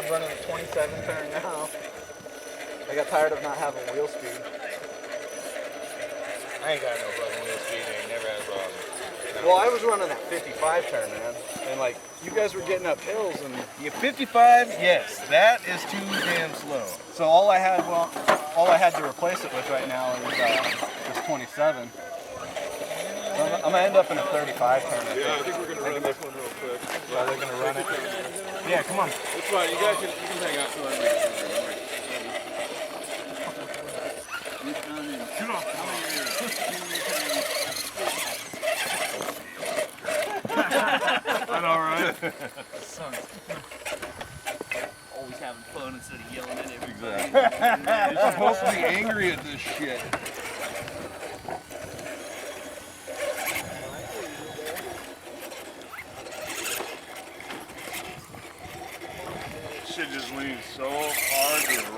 I'm running a 27 turn now. I got tired of not having wheel speed. I ain't got no fucking wheel speed. I ain't never had a problem. No. Well, I was running that 55 turn, man, and like you guys were getting up hills, and Yeah, 55. Yes, that is too damn slow. so all I had to replace it with right now is this 27. I'm gonna end up in a 35 turn. I think we're gonna run this one real quick. So they're gonna run it. Yeah, come on. It's fine. You guys can hang out till I make it. Shoot off. I know, right? Always having fun instead of yelling at everybody. You're supposed to be angry at this shit. Shit just leans so hard to the